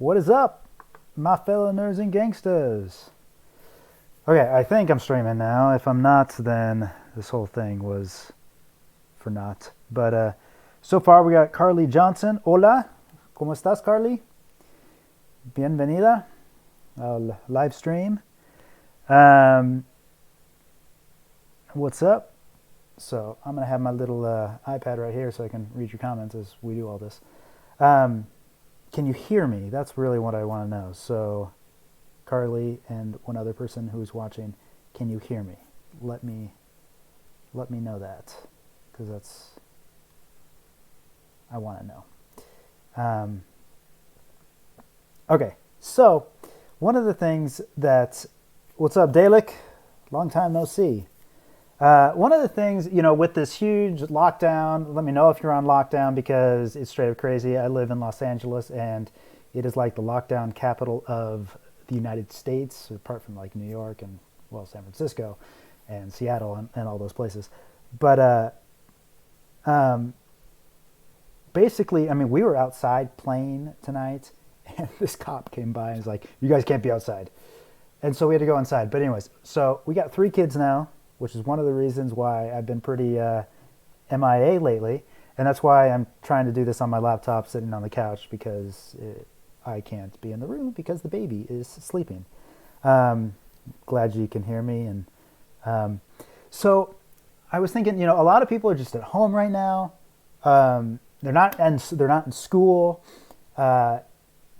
What is up, my fellow nerds and gangsters? Okay, I think I'm streaming now. If I'm not, then this whole thing was for naught. But so far we got Carly Johnson. Hola, ¿cómo estás, Carly? Bienvenida al live stream. What's up? So I'm going to have my little iPad right here so I can read your comments as we do all this. Can you hear me? That's really what I want to know. So Carly and one other person who's watching, can you hear me? Let me know that, because I want to know. Okay, so one of the things that, what's up, Dalek? Long time no see. One of the things, with this huge lockdown, let me know if you're on lockdown because it's straight up crazy. I live in Los Angeles and it is like the lockdown capital of the United States, apart from like New York and, well, San Francisco and Seattle and all those places. But basically, I mean, we were outside playing tonight and this cop came by and was like, you guys can't be outside. And so we had to go inside. But anyways, so we got 3 kids now, which is one of the reasons why I've been pretty MIA lately. And that's why I'm trying to do this on my laptop sitting on the couch, because I can't be in the room because the baby is sleeping. Glad you can hear me. And so I was thinking, a lot of people are just at home right now. They're not in school. A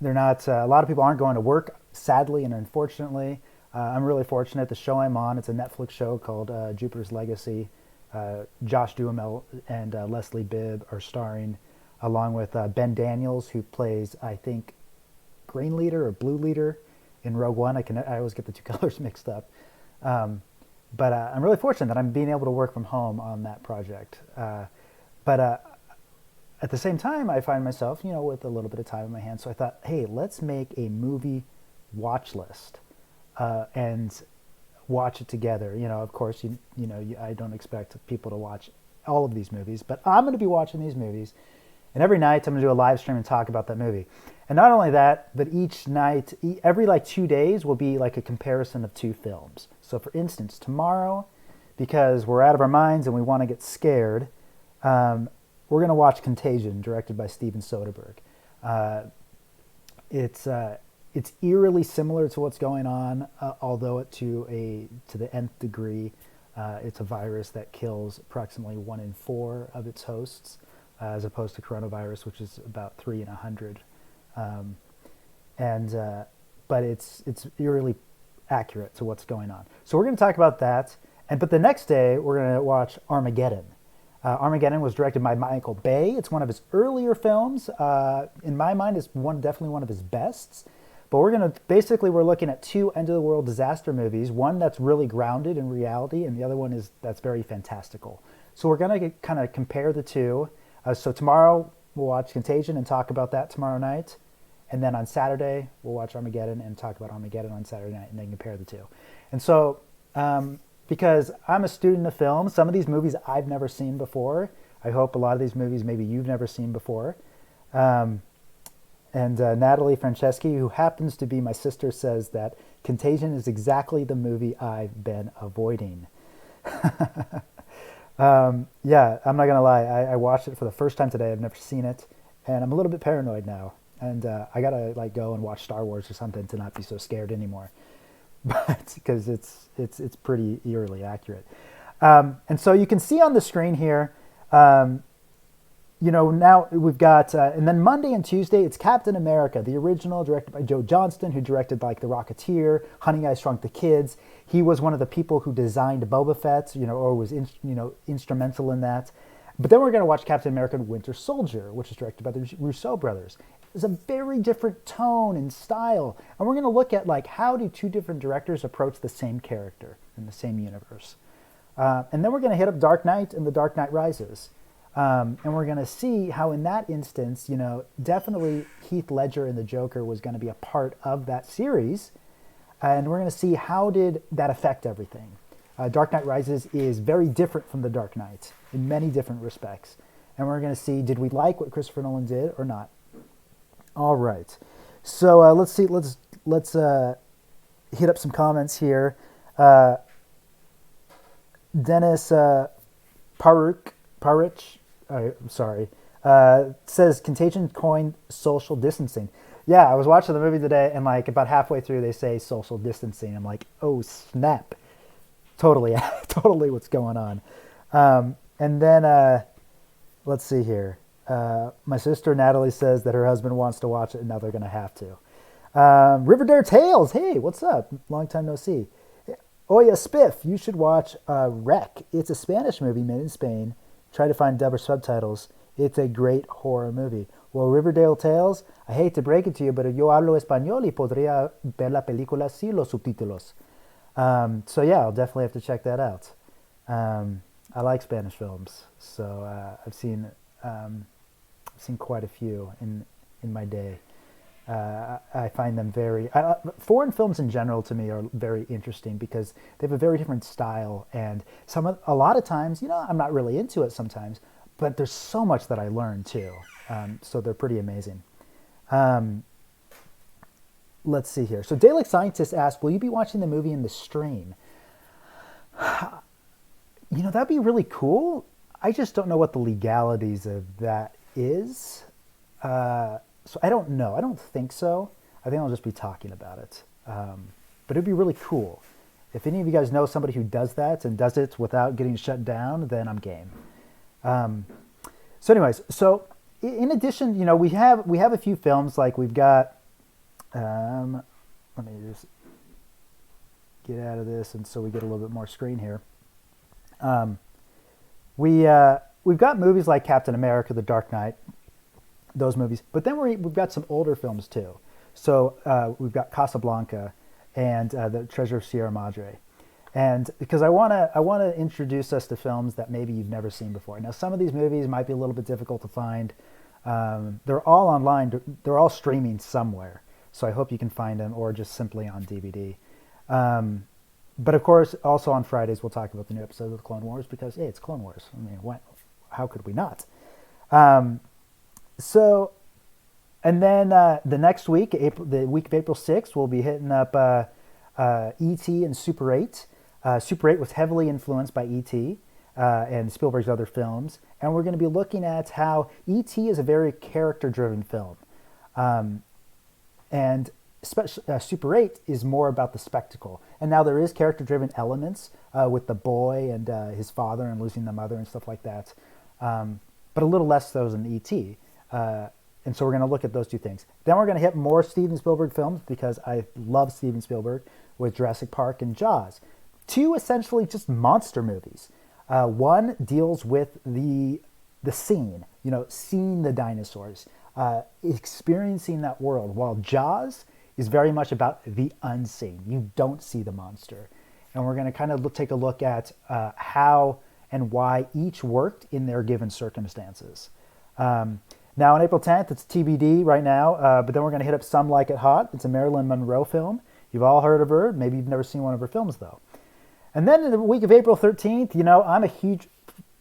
lot of people aren't going to work, sadly and unfortunately. I'm really fortunate. The show I'm on, it's a Netflix show called Jupiter's Legacy. Josh Duhamel and Leslie Bibb are starring, along with Ben Daniels, who plays, I think, Green Leader or Blue Leader in Rogue One. I always get the 2 colors mixed up. But I'm really fortunate that I'm being able to work from home on that project. But at the same time, I find myself, with a little bit of time in my hands. So I thought, hey, let's make a movie watch list. And watch it together. Of course, I don't expect people to watch all of these movies, but I'm going to be watching these movies, and every night I'm going to do a live stream and talk about that movie. And not only that, but each night, every 2 days will be like a comparison of 2 films. So for instance, tomorrow, because we're out of our minds and we want to get scared, we're going to watch Contagion, directed by Steven Soderbergh. It's eerily similar to what's going on, although to the nth degree. It's a virus that kills approximately 1 in 4 of its hosts, as opposed to coronavirus, which is about 3 in 100. But it's eerily accurate to what's going on. So we're going to talk about that. But the next day we're going to watch Armageddon. Armageddon was directed by Michael Bay. It's one of his earlier films. In my mind, it's definitely one of his bests. But we're looking at 2 end-of-the-world disaster movies, one that's really grounded in reality, and the other one that's very fantastical. So we're going to kind of compare the 2. So tomorrow we'll watch Contagion and talk about that tomorrow night. And then on Saturday, we'll watch Armageddon and talk about Armageddon on Saturday night, and then compare the 2. And so, because I'm a student of film, some of these movies I've never seen before. I hope a lot of these movies maybe you've never seen before. And Natalie Franceschi, who happens to be my sister, says that Contagion is exactly the movie I've been avoiding. Yeah, I'm not going to lie. I watched it for the first time today. I've never seen it. And I'm a little bit paranoid now. And I got to go and watch Star Wars or something to not be so scared anymore. But because it's pretty eerily accurate. And so you can see on the screen here, now we've got, and then Monday and Tuesday, it's Captain America, the original, directed by Joe Johnston, who directed like The Rocketeer, Honey, I Shrunk the Kids. He was one of the people who designed Boba Fett, or was instrumental in that. But then we're going to watch Captain America Winter Soldier, which is directed by the Russo brothers. It's a very different tone and style. And we're going to look at how do 2 different directors approach the same character in the same universe. And then we're going to hit up Dark Knight and The Dark Knight Rises. And we're going to see how in that instance, definitely Heath Ledger and the Joker was going to be a part of that series. And we're going to see how did that affect everything. Dark Knight Rises is very different from The Dark Knight in many different respects. And we're going to see, did we like what Christopher Nolan did or not? All right. So let's see. Let's hit up some comments here. Uh, Dennis Parich, sorry, says Contagion coined social distancing. Yeah, I was watching the movie today, and like about halfway through, they say social distancing. I'm like, oh snap, totally, totally, what's going on? And then let's see here. My sister Natalie says that her husband wants to watch it, and now they're gonna have to. Riverdale Tales, hey, what's up? Long time no see. Oya Spiff, you should watch Wreck. It's a Spanish movie made in Spain. Try to find dub or subtitles. It's a great horror movie. Well, Riverdale Tales, I hate to break it to you, but yo hablo español y podría ver la película sin los subtítulos. So yeah, I'll definitely have to check that out. I like Spanish films, so I've seen quite a few in my day. I find them very foreign films in general to me are very interesting because they have a very different style, and a lot of times, you know, I'm not really into it sometimes, but there's so much that I learn too. So they're pretty amazing. Let's see here. So Dalek Scientist asked, "Will you be watching the movie in the stream?" You know, that'd be really cool. I just don't know what the legalities of that is. So I don't know. I don't think so. I think I'll just be talking about it. But it'd be really cool. If any of you guys know somebody who does that and does it without getting shut down, then I'm game. So anyways, so in addition, you know, we have a few films, like we've got, let me just get out of this, and so we get a little bit more screen here. We've got movies like Captain America, The Dark Knight, those movies, but then we've got some older films too. So we've got Casablanca and The Treasure of Sierra Madre, and because I want to introduce us to films that maybe you've never seen before. Now, some of these movies might be a little bit difficult to find. They're all online. They're all streaming somewhere, so I hope you can find them, or just simply on DVD. But of course, also on Fridays we'll talk about the new episode of the Clone Wars, because hey, it's Clone Wars. I mean, how could we not? So, and then the next week, the week of April 6th, we'll be hitting up E.T. and Super 8. Super 8 was heavily influenced by E.T. And Spielberg's other films. And we're going to be looking at how E.T. is a very character-driven film. And Super 8 is more about the spectacle. And now there is character-driven elements with the boy and his father and losing the mother and stuff like that. But a little less so than E.T., and so we're going to look at those two things. Then we're going to hit more Steven Spielberg films, because I love Steven Spielberg, with Jurassic Park and Jaws. Two essentially just monster movies. One deals with the scene, you know, seeing the dinosaurs, experiencing that world, while Jaws is very much about the unseen. You don't see the monster. And we're going to kind of take a look at how and why each worked in their given circumstances. Now on April 10th, it's TBD right now, but then we're going to hit up Some Like It Hot. It's a Marilyn Monroe film. You've all heard of her. Maybe you've never seen one of her films, though. And then in the week of April 13th, you know, I'm a huge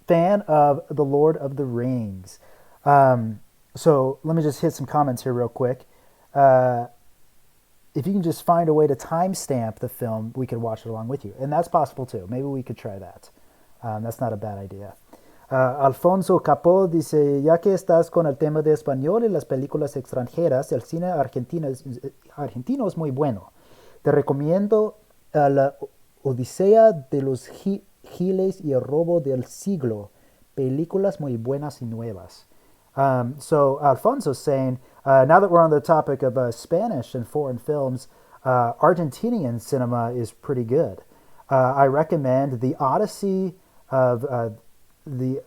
fan of The Lord of the Rings. So let me just hit some comments here real quick. If you can just find a way to timestamp the film, we could watch it along with you. And that's possible, too. Maybe we could try that. That's not a bad idea. Alfonso Capó dice, ya que estás con el tema de español y las películas extranjeras, el cine argentino es muy bueno. Te recomiendo La Odisea de los Giles y el robo del siglo. Películas muy buenas y nuevas. So Alfonso's saying, now that we're on the topic of Spanish and foreign films, Argentinian cinema is pretty good. I recommend The Odyssey of the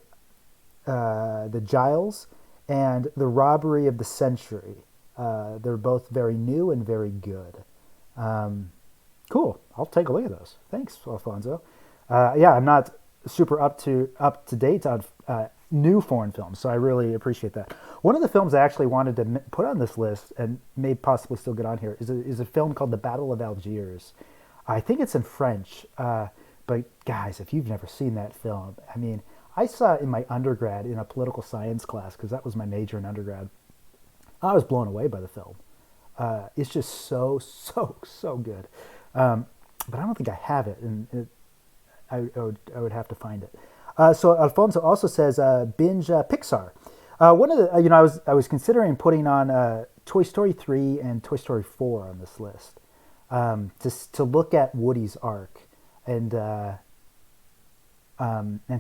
Giles and The Robbery of the Century. They're both very new and very good. Cool. I'll take a look at those. Thanks, Alfonso. Yeah, I'm not super up to date on new foreign films, so I really appreciate that. One of the films I actually wanted to put on this list, and may possibly still get on here, is a film called The Battle of Algiers. I think it's in French, but guys, if you've never seen that film, I mean, I saw it in my undergrad in a political science class, because that was my major in undergrad. I was blown away by the film. It's just so good. But I don't think I have it, and I would have to find it. So Alfonso also says binge Pixar. One of the I was considering putting on Toy Story 3 and Toy Story 4 on this list, to look at Woody's arc and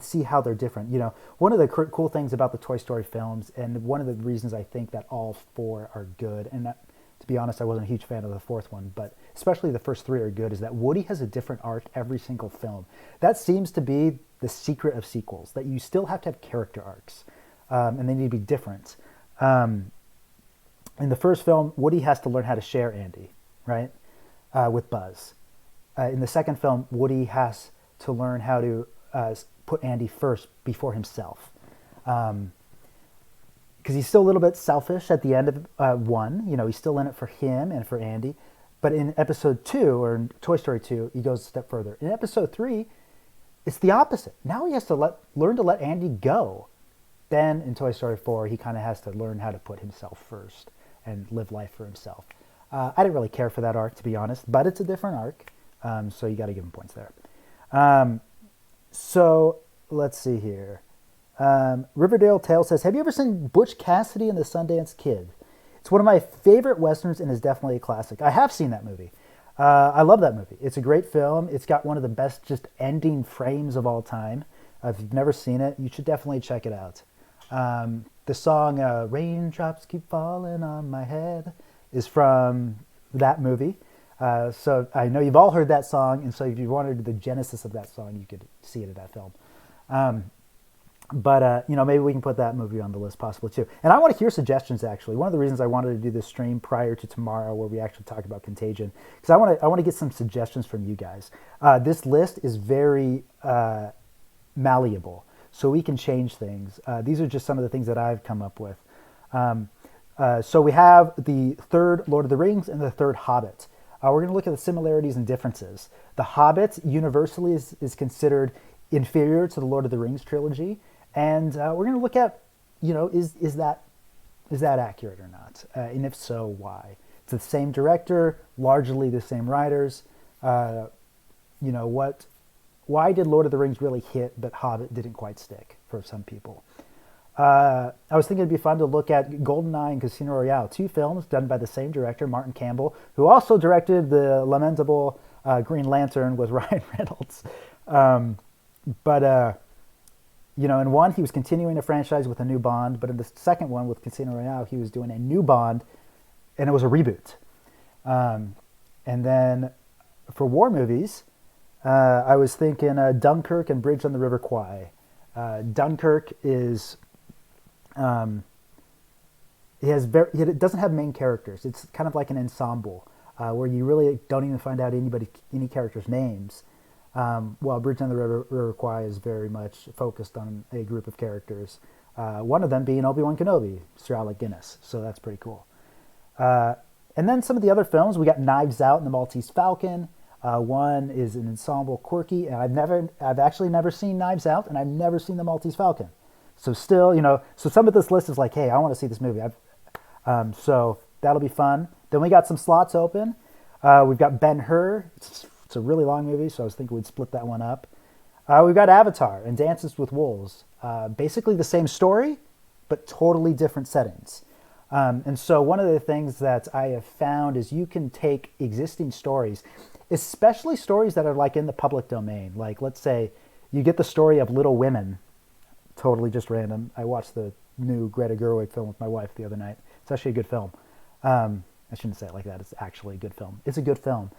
see how they're different. One of the cool things about the Toy Story films, and one of the reasons I think that all four are good, and that, to be honest, I wasn't a huge fan of the fourth one, but especially the first three are good, is that Woody has a different arc every single film. That seems to be the secret of sequels, that you still have to have character arcs, and they need to be different. In the first film, Woody has to learn how to share Andy, right, with Buzz. In the second film, Woody has to learn how to put Andy first before himself. Because he's still a little bit selfish at the end of one. He's still in it for him and for Andy. But in episode 2, or in Toy Story 2, he goes a step further. In episode 3, it's the opposite. Now he has to learn to let Andy go. Then in Toy Story 4, he kind of has to learn how to put himself first and live life for himself. I didn't really care for that arc, to be honest, but it's a different arc, so you got to give him points there. So let's see here. Riverdale Tale says, have you ever seen Butch Cassidy and the Sundance Kid? It's one of my favorite Westerns and is definitely a classic. I have seen that movie. I love that movie. It's a great film. It's got one of the best just ending frames of all time. If you've never seen it, you should definitely check it out. The song Raindrops Keep Falling on My Head is from that movie. So I know you've all heard that song, and so if you wanted the genesis of that song, you could see it in that film. But maybe we can put that movie on the list possibly too. And I want to hear suggestions, actually. One of the reasons I wanted to do this stream prior to tomorrow, where we actually talk about Contagion, because I want to get some suggestions from you guys. This list is very malleable, so we can change things. These are just some of the things that I've come up with. So we have the third Lord of the Rings and the third Hobbit. We're going to look at the similarities and differences. The Hobbit universally is considered inferior to the Lord of the Rings trilogy, and we're going to look at, is that accurate or not, and if so, why? It's the same director, largely the same writers. Why did Lord of the Rings really hit, but Hobbit didn't quite stick for some people? I was thinking it'd be fun to look at GoldenEye and Casino Royale, two films done by the same director, Martin Campbell, who also directed the lamentable Green Lantern with Ryan Reynolds. In one, he was continuing a franchise with a new Bond, but in the second one with Casino Royale, he was doing a new Bond, and it was a reboot. And then for war movies, I was thinking Dunkirk and Bridge on the River Kwai. Dunkirk is... it doesn't have main characters. It's kind of like an ensemble where you really don't even find out any characters' names. While Bridge on the River Kwai is very much focused on a group of characters. One of them being Obi-Wan Kenobi, Sir Alec Guinness. So that's pretty cool. And then some of the other films, we got Knives Out and The Maltese Falcon. One is an ensemble quirky, and I've actually never seen Knives Out, and I've never seen The Maltese Falcon. So still, so some of this list is like, hey, I want to see this movie. So that'll be fun. Then we got some slots open. We've got Ben-Hur. It's a really long movie, so I was thinking we'd split that one up. We've got Avatar and Dances with Wolves. Basically the same story, but totally different settings. And so one of the things that I have found is you can take existing stories, especially stories that are like in the public domain. Like, let's say you get the story of Little Women. Totally just random. I watched the new Greta Gerwig film with my wife the other night. It's actually a good film. I shouldn't say it like that. It's actually a good film. It's a good film.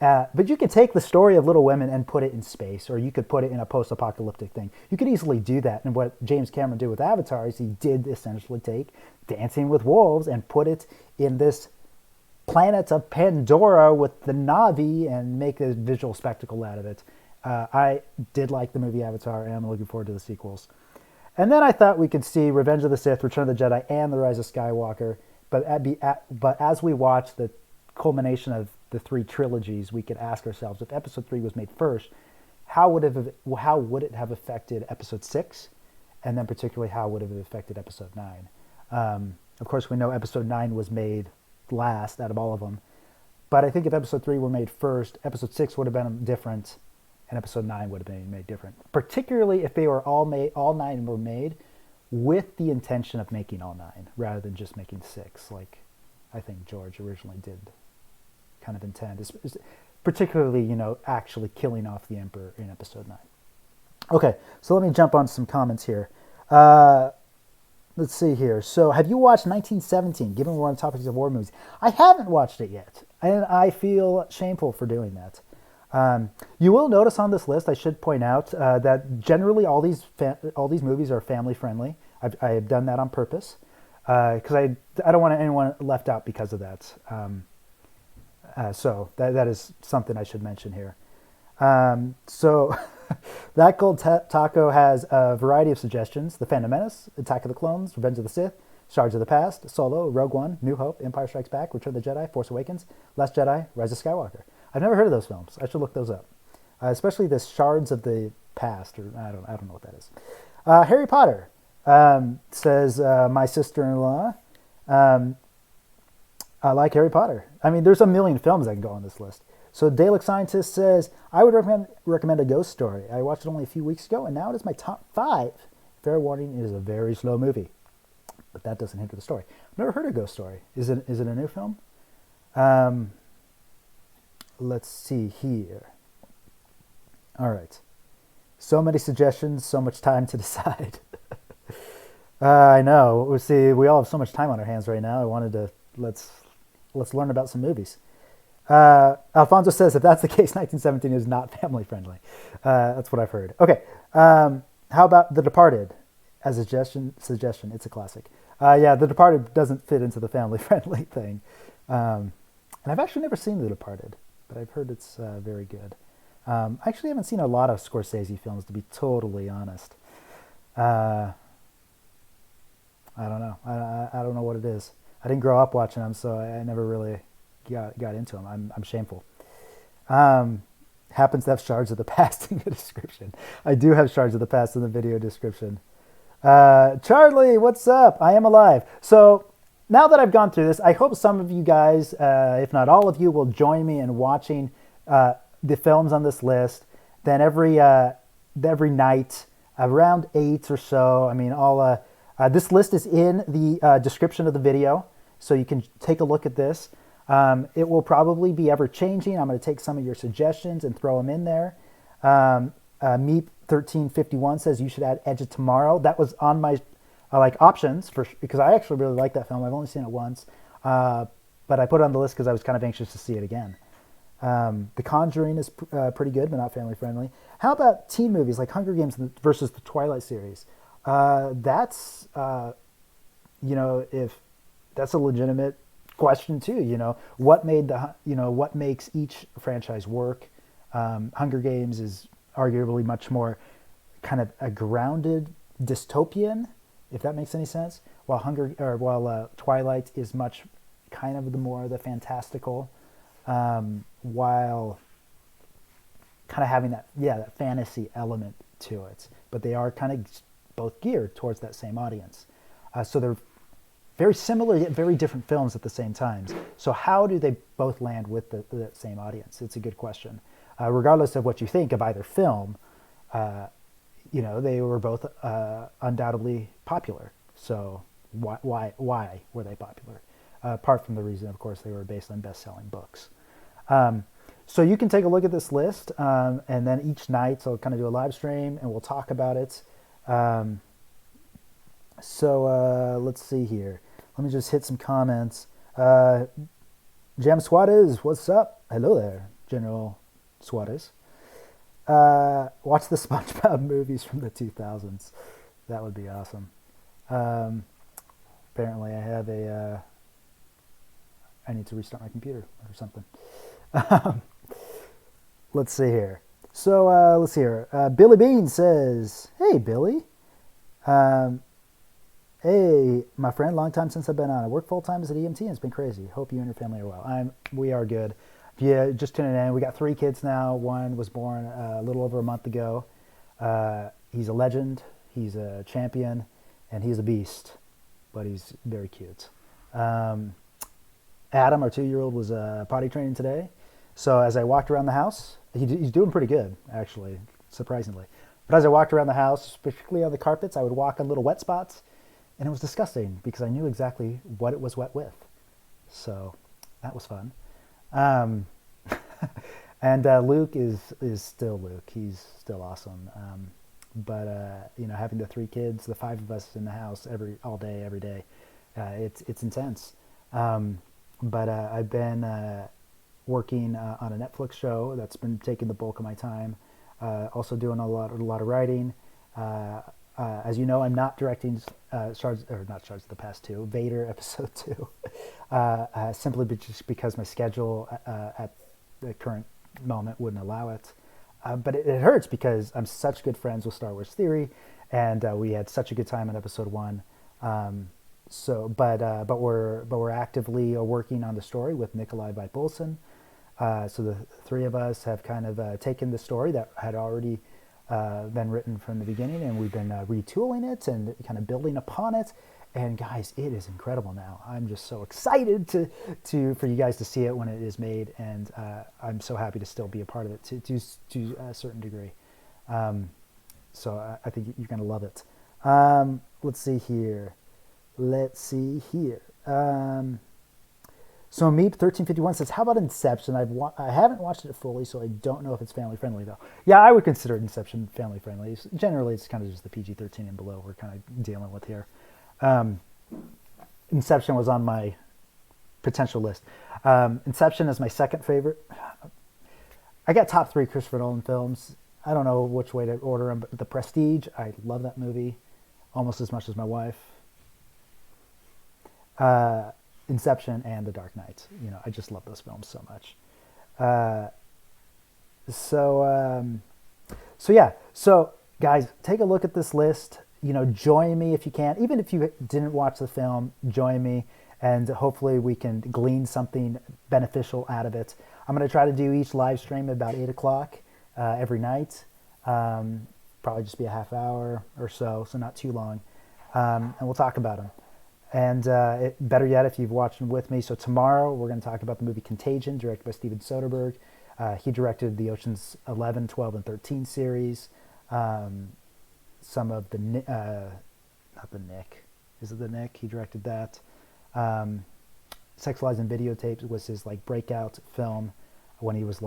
But you could take the story of Little Women and put it in space, or you could put it in a post-apocalyptic thing. You could easily do that. And what James Cameron did with Avatar is he did essentially take Dancing with Wolves and put it in this planet of Pandora with the Na'vi and make a visual spectacle out of it. I did like the movie Avatar, and I'm looking forward to the sequels. And then I thought we could see Revenge of the Sith, Return of the Jedi, and The Rise of Skywalker. But as we watch the culmination of the three trilogies, we could ask ourselves, if Episode 3 was made first, how would it have affected Episode 6? And then particularly, how would it have affected Episode 9? Of course, we know Episode 9 was made last out of all of them. But I think if episode 3 were made first, episode 6 would have been different, and episode 9 would have been made different. Particularly if they were all 9 were made with the intention of making all 9 rather than just making 6, like I think George originally did kind of intend. Particularly, actually killing off the Emperor in episode 9. Okay, so let me jump on some comments here. Let's see here. So, have you watched 1917, given we're on topics of war movies? I haven't watched it yet, and I feel shameful for doing that. You will notice on this list, I should point out, that generally all these movies are family-friendly. I have done that on purpose, because I don't want anyone left out because of that. So that is something I should mention here. So that Gold Taco has a variety of suggestions: The Phantom Menace, Attack of the Clones, Revenge of the Sith, Shards of the Past, Solo, Rogue One, New Hope, Empire Strikes Back, Return of the Jedi, Force Awakens, Last Jedi, Rise of Skywalker. I've never heard of those films. I should look those up. Especially the Shards of the Past, or I don't know what that is. Harry Potter says my sister-in-law. I like Harry Potter. I mean, there's a million films that can go on this list. So Dalek Scientist says, I would recommend A Ghost Story. I watched it only a few weeks ago, and now it is my top 5. Fair warning, it is a very slow movie. But that doesn't hinder the story. I've never heard of Ghost Story. Is it a new film? Let's see here. All right. So many suggestions, so much time to decide. I know. See, we all have so much time on our hands right now. I wanted to, let's learn about some movies. Alfonso says, if that's the case, 1917 is not family friendly. That's what I've heard. Okay. How about The Departed as a suggestion? It's a classic. Yeah, The Departed doesn't fit into the family friendly thing. And I've actually never seen The Departed, but I've heard it's very good. I actually haven't seen a lot of Scorsese films, to be totally honest. I don't know. I don't know what it is. I didn't grow up watching them, so I never really got into them. I'm shameful. Happens to have Shards of the Past in the description. I do have Shards of the Past in the video description. Charlie, what's up? I am alive. So now that I've gone through this, I hope some of you guys, if not all of you, will join me in watching the films on this list. Then every night around 8 or so. I mean, this list is in the description of the video, so you can take a look at this. It will probably be ever changing. I'm going to take some of your suggestions and throw them in there. Meep1351 says you should add Edge of Tomorrow. That was on my options because I actually really like that film. I've only seen it once, but I put it on the list because I was kind of anxious to see it again. The Conjuring is pretty good, but not family friendly. How about teen movies like Hunger Games versus the Twilight series? That's if that's a legitimate question too. What makes each franchise work? Hunger Games is arguably much more kind of a grounded dystopian, if that makes any sense. While Twilight is much kind of the fantastical, while kind of having that fantasy element to it. But they are kind of both geared towards that same audience. So they're very similar yet very different films at the same time. So how do they both land with the same audience? It's a good question. Regardless of what you think of either film, they were both undoubtedly popular. So why were they popular? Apart from the reason, of course, they were based on best-selling books. So you can take a look at this list, and then each night I'll kind of do a live stream, and we'll talk about it. So let's see here. Let me just hit some comments. Jam Suarez, what's up? Hello there, General Suarez. Watch the SpongeBob movies from the 2000s. That would be awesome. Apparently I have I need to restart my computer or something. Let's see here. So let's see here. Billy Bean says, hey, Billy. Hey, my friend, long time since I've been on. I work full-time as an EMT, and it's been crazy. Hope you and your family are well. We are good. If you just tuning in, we got 3 kids now. One was born a little over a month ago. He's a legend. He's a champion, and he's a beast, but he's very cute. Adam, our 2-year-old, was potty training today. So as I walked around the house, he's doing pretty good, actually, surprisingly. But as I walked around the house, particularly on the carpets, I would walk on little wet spots, and it was disgusting because I knew exactly what it was wet with. So that was fun. Um, and Luke is still Luke. He's still awesome. But having the 3 kids, the 5 of us in the house all day, every day, it's intense. But I've been working on a Netflix show that's been taking the bulk of my time. Also doing a lot of writing. As you know, I'm not directing not Shards of the Past 2, Vader Episode 2, simply just because my schedule at the current moment wouldn't allow it. But it hurts because I'm such good friends with Star Wars Theory, and we had such a good time on Episode 1. But we're actively working on the story with Nikolai Veit-Bolson. So the 3 of us have kind of taken the story that had already been written from the beginning, and we've been retooling it and kind of building upon it. And guys, it is incredible now. I'm just so excited for you guys to see it when it is made, and I'm so happy to still be a part of it to a certain degree. So I think you're gonna love it. Let's see here. So Meep1351 says, how about Inception? I haven't watched it fully, so I don't know if it's family friendly though. Yeah, I would consider Inception family friendly. Generally, it's kind of just the PG-13 and below we're kind of dealing with here. Inception was on my potential list. Inception is my second favorite. I got top 3 Christopher Nolan films. I don't know which way to order them, but The Prestige, I love that movie almost as much as my wife. Inception and The Dark Knight. I just love those films so much. So guys, take a look at this list. Join me if you can. Even if you didn't watch the film, join me, and hopefully we can glean something beneficial out of it. I'm going to try to do each live stream at about 8 o'clock every night. Probably just be a half hour or so not too long. And we'll talk about them. And better yet, if you've watched them with me. So tomorrow we're going to talk about the movie Contagion, directed by Steven Soderbergh. He directed the Ocean's 11, 12, and 13 series. Some of the, not the Nick. Is it the Nick? He directed that. Sex, Lies, and Videotapes was his breakout film when he was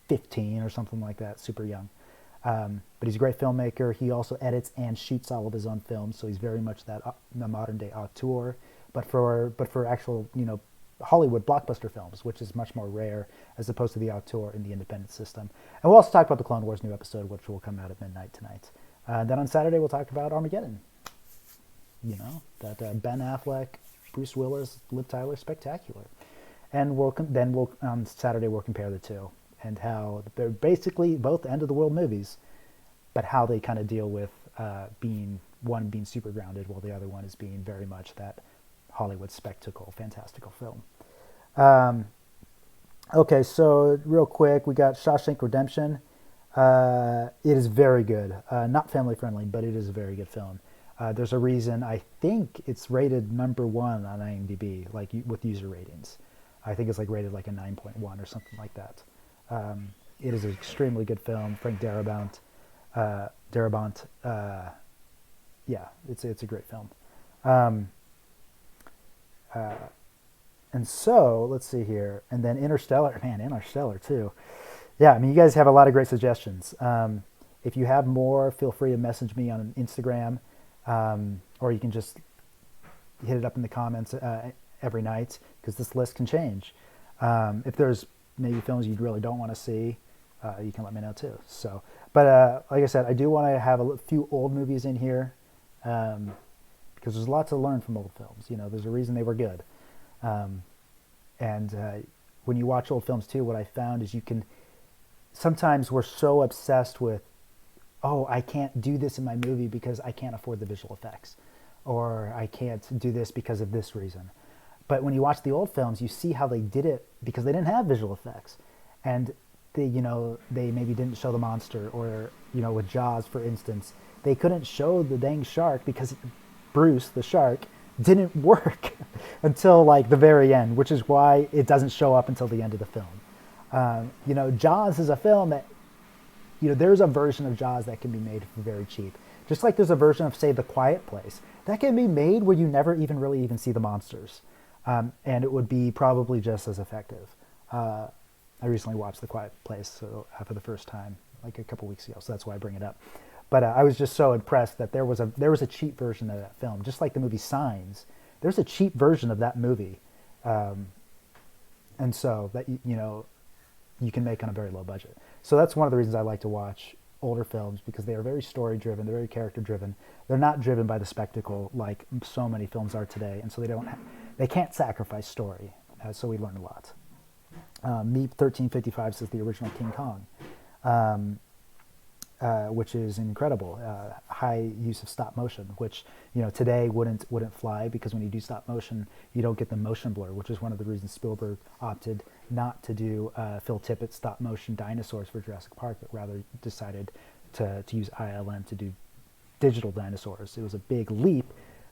15 or something like that, super young. But he's a great filmmaker. He also edits and shoots all of his own films, so he's very much the modern day auteur. But for actual Hollywood blockbuster films, which is much more rare as opposed to the auteur in the independent system. And we'll also talk about the Clone Wars new episode, which will come out at midnight tonight. Then on Saturday we'll talk about Armageddon. That Ben Affleck, Bruce Willis, Liv Tyler spectacular. And on Saturday we'll compare the two and how they're basically both end of the world movies, but how they kind of deal with being super grounded while the other one is being very much that Hollywood spectacle, fantastical film. Okay, so real quick, we got Shawshank Redemption. It is very good. Not family friendly, but it is a very good film. There's a reason I think it's rated number 1 on IMDb, with user ratings. I think it's rated a 9.1 or something like that. It is an extremely good film. Frank Darabont. Yeah, it's a great film. And so let's see here, and then Interstellar too. Yeah, you guys have a lot of great suggestions. If you have more, feel free to message me on Instagram, or you can just hit it up in the comments every night, because this list can change. If there's maybe films you really don't want to see, you can let me know too. So, but like I said, I do want to have a few old movies in here, because there's a lot to learn from old films. There's a reason they were good. And when you watch old films too, what I found is sometimes we're so obsessed with, oh, I can't do this in my movie because I can't afford the visual effects, or I can't do this because of this reason. But when you watch the old films, you see how they did it because they didn't have visual effects, and they maybe didn't show the monster, or with Jaws, for instance, they couldn't show the dang shark because Bruce, the shark, didn't work until like the very end, which is why it doesn't show up until the end of the film. Jaws is a film that, there's a version of Jaws that can be made for very cheap. Just like there's a version of, say, The Quiet Place that can be made where you never even see the monsters, and it would be probably just as effective. I recently watched The Quiet Place for the first time, like a couple weeks ago, so that's why I bring it up. But I was just so impressed that there was a cheap version of that film, just like the movie Signs. There's a cheap version of that movie, and so that you can make on a very low budget. So that's one of the reasons I like to watch older films, because they are very story driven, they're very character driven. They're not driven by the spectacle like so many films are today, and so they can't sacrifice story. So we learn a lot. Meep 1355 says the original King Kong, which is incredible. High use of stop motion, which today wouldn't fly, because when you do stop motion, you don't get the motion blur, which is one of the reasons Spielberg opted not to do Phil Tippett's stop motion dinosaurs for Jurassic Park, but rather decided to use ILM to do digital dinosaurs. It was a big leap,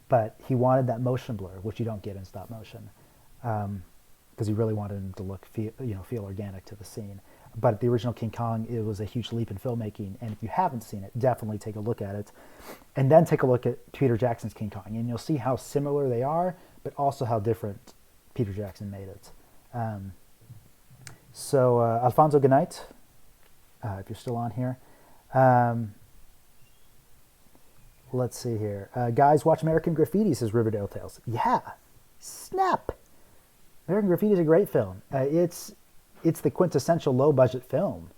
but he wanted that motion blur, which you don't get in stop motion, because he really wanted him to feel organic to the scene. But the original King Kong, it was a huge leap in filmmaking, and if you haven't seen it, definitely take a look at it, and then take a look at Peter Jackson's King Kong, and you'll see how similar they are, but also how different Peter Jackson made it. Alfonso, good night, if you're still on here. Let's see here. Guys, watch American Graffiti, says Riverdale Tales. Yeah, snap. American Graffiti is a great film. It's the quintessential low-budget film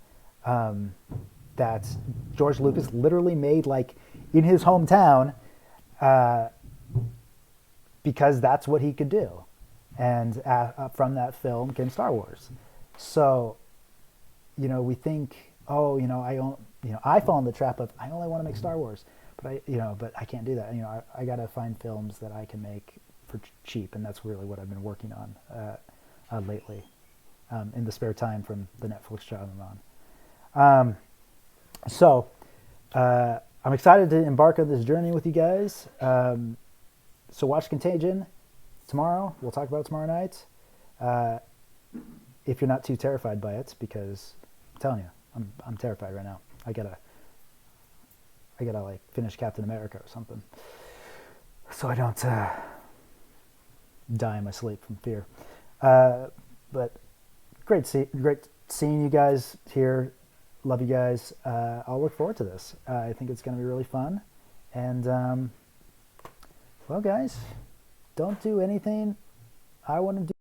that George Lucas literally made, like, in his hometown, because that's what he could do. And from that film came Star Wars. So, we think, I fall in the trap of, I only want to make Star Wars, but I can't do that. I got to find films that I can make for cheap, and that's really what I've been working on lately. In the spare time from the Netflix job I'm on. I'm excited to embark on this journey with you guys. So watch Contagion tomorrow. We'll talk about it tomorrow night. If you're not too terrified by it, because I'm telling you, I'm terrified right now. I gotta like finish Captain America or something, so I don't die in my sleep from fear. But great seeing you guys here. Love you guys. I'll look forward to this. I think it's going to be really fun. And, well, guys, don't do anything I want to do.